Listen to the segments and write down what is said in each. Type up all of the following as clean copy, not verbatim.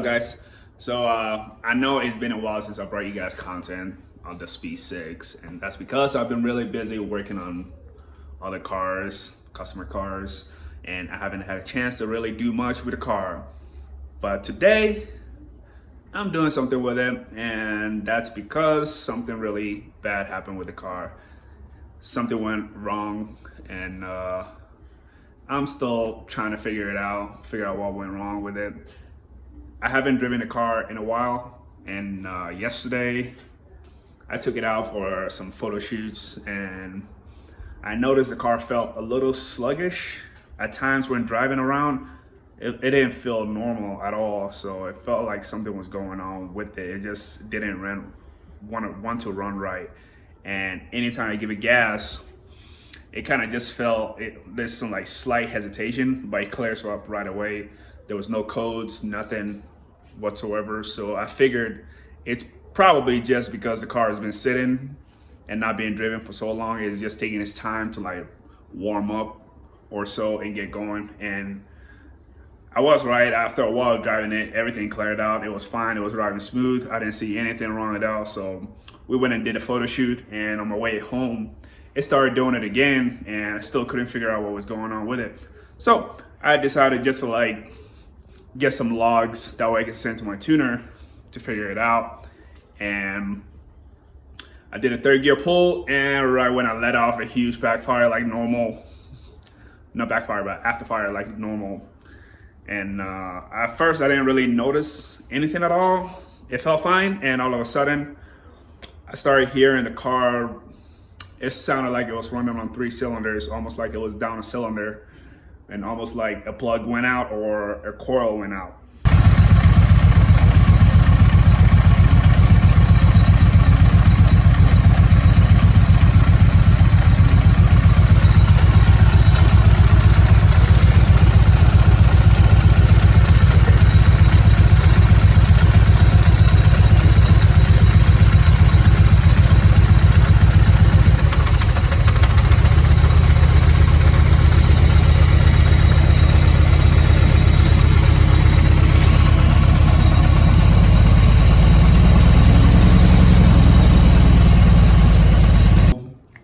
up, guys? So I know it's been a while since I brought you guys content on the Speed 6, and that's because I've been really busy working on other cars, customer cars, and I haven't had a chance to really do much with the car. But today, I'm doing something with it, and that's because something really bad happened with the car. Something went wrong, and I'm still trying to figure out what went wrong with it. I haven't driven a car in a while, and yesterday I took it out for some photo shoots, and I noticed the car felt a little sluggish at times when driving around. It didn't feel normal at all, so it felt like something was going on with it. It just didn't want to run right, and anytime I give it gas, it kind of just felt there's some like slight hesitation, but it clears up right away. There was no codes, nothing whatsoever. So I figured it's probably just because the car has been sitting and not being driven for so long. It's just taking its time to like warm up or so and get going. And I was right. After a while driving it, everything cleared out. It was fine. It was driving smooth. I didn't see anything wrong at all. So we went and did a photo shoot, and on my way home, it started doing it again, and I still couldn't figure out what was going on with it. So I decided just to like get some logs, that way I can send to my tuner to figure it out. And I did a third gear pull, and right when I let off, a huge backfire like normal. Not backfire, but afterfire like normal. And at first I didn't really notice anything at all. It felt fine, and all of a sudden I started hearing the car. It sounded like it was running on 3 cylinders, almost like it was down a cylinder, and almost like a plug went out or a coil went out.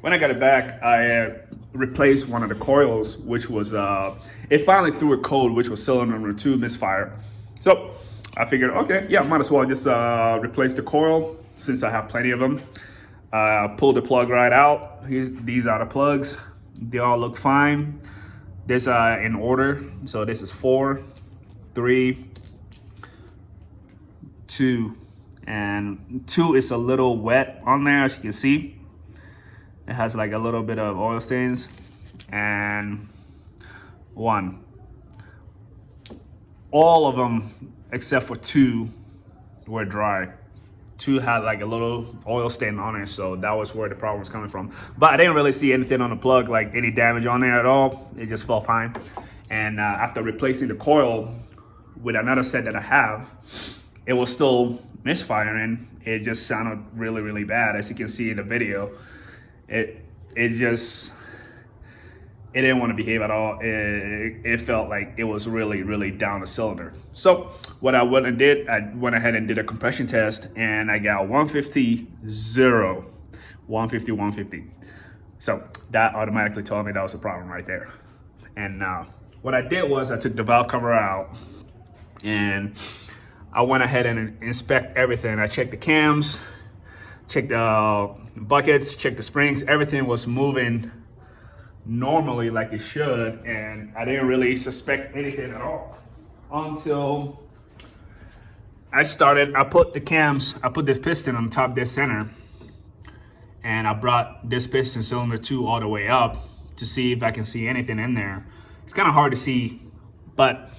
When I got it back, I replaced one of the coils, which was, it finally threw a code, which was cylinder number 2 misfire. So I figured, okay, yeah, might as well just replace the coil since I have plenty of them. Pulled the plug right out. These are the plugs. They all look fine. This in order. So this is 4, 3, 2, and 2 is a little wet on there, as you can see. It has like a little bit of oil stains. And 1. All of them except for 2 were dry. 2 had like a little oil stain on it, so that was where the problem was coming from. But I didn't really see anything on the plug, like any damage on there at all. It just felt fine. And after replacing the coil with another set that I have, it was still misfiring. It just sounded really, really bad, as you can see in the video. It didn't want to behave at all. It felt like it was really, really down the cylinder. So what I went and did, I went ahead and did a compression test, and I got 150, 0, 150, 150. So that automatically told me that was a problem right there. And what I did was I took the valve cover out, and I went ahead and inspect everything. I checked the cams, checked the buckets, checked the springs. Everything was moving normally like it should, and I didn't really suspect anything at all until I put this piston on top of this center, and I brought this piston cylinder 2 all the way up to see if I can see anything in there. It's kind of hard to see, but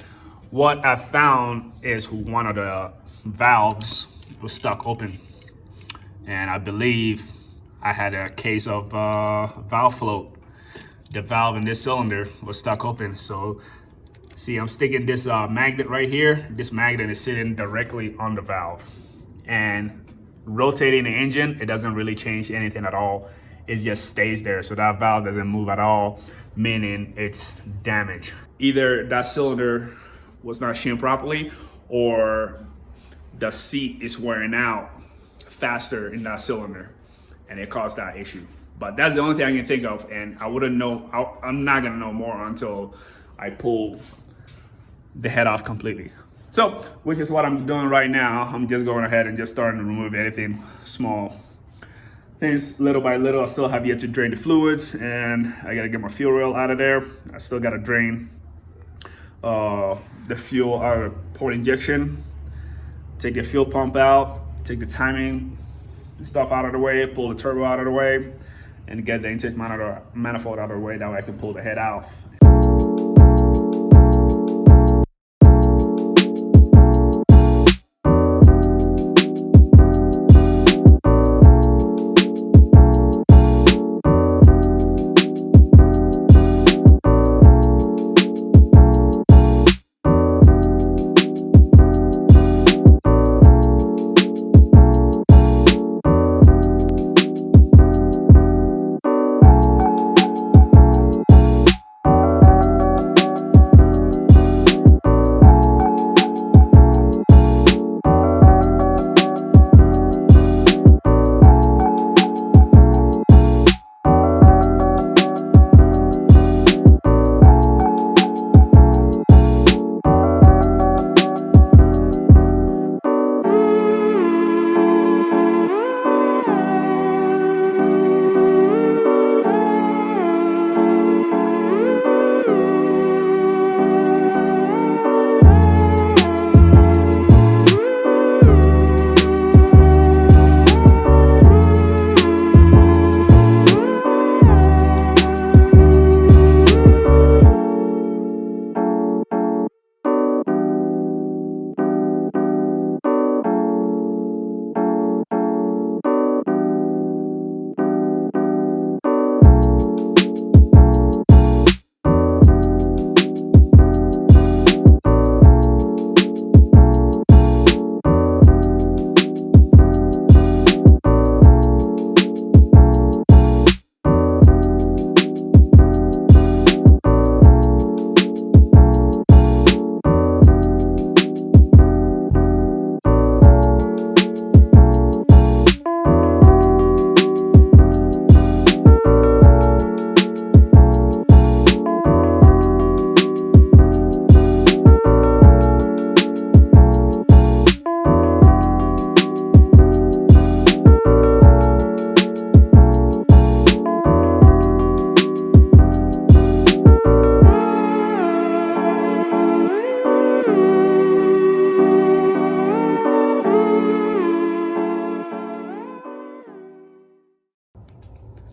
what I found is one of the valves was stuck open. And I believe I had a case of valve float. The valve in this cylinder was stuck open. So see, I'm sticking this magnet right here. This magnet is sitting directly on the valve. And rotating the engine, it doesn't really change anything at all. It just stays there. So that valve doesn't move at all, meaning it's damaged. Either that cylinder was not shimmed properly, or the seat is wearing out faster in that cylinder and it caused that issue. But that's the only thing I can think of, and I wouldn't know, I'm not gonna know more until I pull the head off completely. So, which is what I'm doing right now. I'm just going ahead and just starting to remove anything small. Things little by little. I still have yet to drain the fluids, and I gotta get my fuel rail out of there. I still gotta drain the fuel out of port injection, take the fuel pump out, take the timing stuff out of the way, pull the turbo out of the way, and get the intake manifold out of the way. That way I can pull the head off.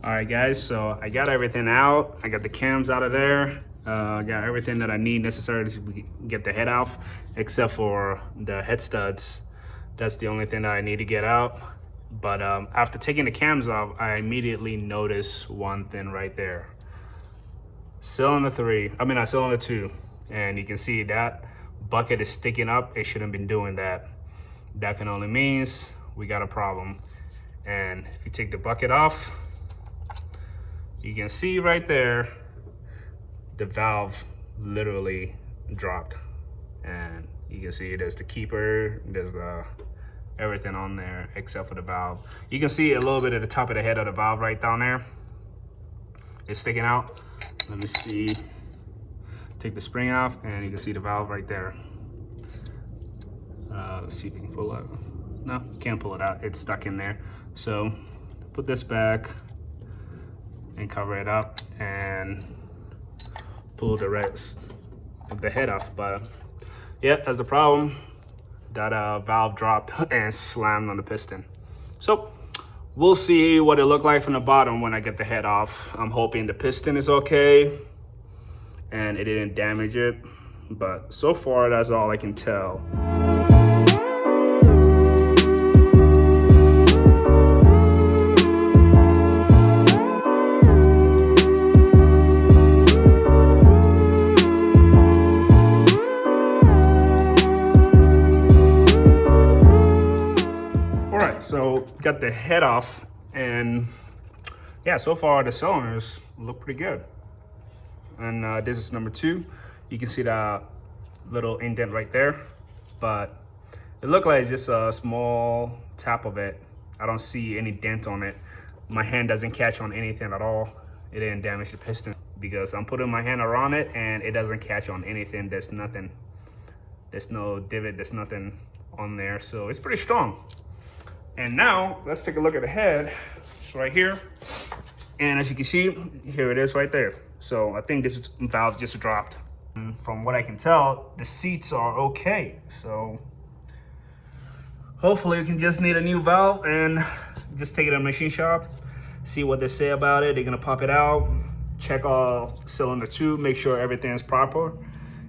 All right, guys, so I got everything out. I got the cams out of there. I got everything that I need necessary to get the head off, except for the head studs. That's the only thing that I need to get out. But after taking the cams off, I immediately noticed one thing right there. Cylinder 2, and you can see that bucket is sticking up. It shouldn't have been doing that. That can only means we got a problem. And if you take the bucket off, you can see right there, the valve literally dropped. And you can see there's the keeper, there's the everything on there except for the valve. You can see a little bit at the top of the head of the valve right down there. It's sticking out. Let me see. Take the spring off and you can see the valve right there. Let's see if we can pull it out. No, can't pull it out. It's stuck in there. So put this back and cover it up and pull the rest of the head off. But yeah, that's the problem. That valve dropped and slammed on the piston. So we'll see what it looked like from the bottom when I get the head off. I'm hoping the piston is okay and it didn't damage it. But so far, that's all I can tell. So got the head off, and yeah, so far the cylinders look pretty good. And this is number 2. You can see that little indent right there. but it looked like it's just a small tap of it. I don't see any dent on it. My hand doesn't catch on anything at all. It didn't damage the piston because I'm putting my hand around it and it doesn't catch on anything. There's nothing. There's no divot. There's nothing on there. So it's pretty strong. And now let's take a look at the head. It's right here. And as you can see, here it is right there. So I think this valve just dropped. And from what I can tell, the seats are okay. So hopefully we can just need a new valve and just take it to the machine shop, see what they say about it. They're gonna pop it out, check all cylinder 2, make sure everything is proper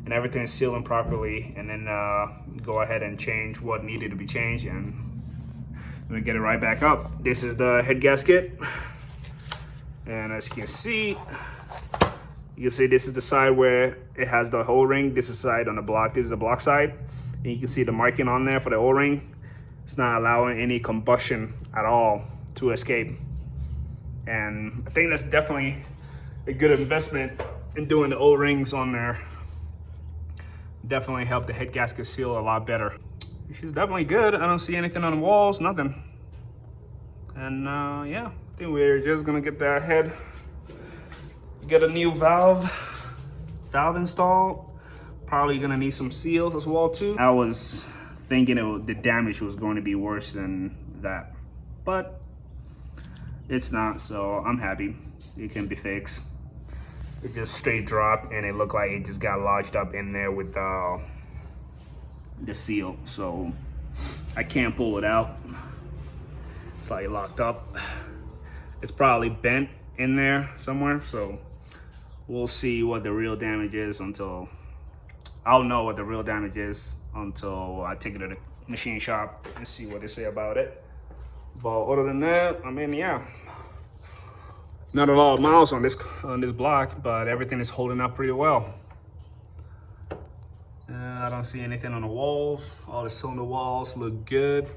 and everything is sealing properly, and then go ahead and change what needed to be changed, and we'll get it right back up. This is the head gasket, and as you can see this is the side where it has the O-ring. This is the side on the block. This is the block side, and you can see the marking on there for the O-ring. It's not allowing any combustion at all to escape. And I think that's definitely a good investment in doing the O-rings on there. Definitely help the head gasket seal a lot better. She's definitely good. I don't see anything on the walls, nothing. And yeah, I think we're just gonna get that head, get a new valve installed. Probably gonna need some seals as well too. I was thinking the damage was going to be worse than that, but it's not, so I'm happy. It can be fixed. It just straight dropped and it looked like it just got lodged up in there with the seal, so I can't pull it out. It's like locked up. It's probably bent in there somewhere, so we'll see what the real damage is until I'll know what the real damage is until I take it to the machine shop and see what they say about it. But other than that, I mean, yeah, not a lot of miles on this block, but everything is holding up pretty well. I don't see anything on the walls. All the cylinder walls look good,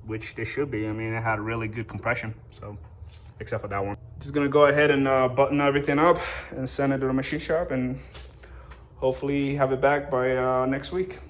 which they should be. I mean, it had really good compression, so except for that one. Just gonna go ahead and button everything up and send it to the machine shop, and hopefully have it back by next week.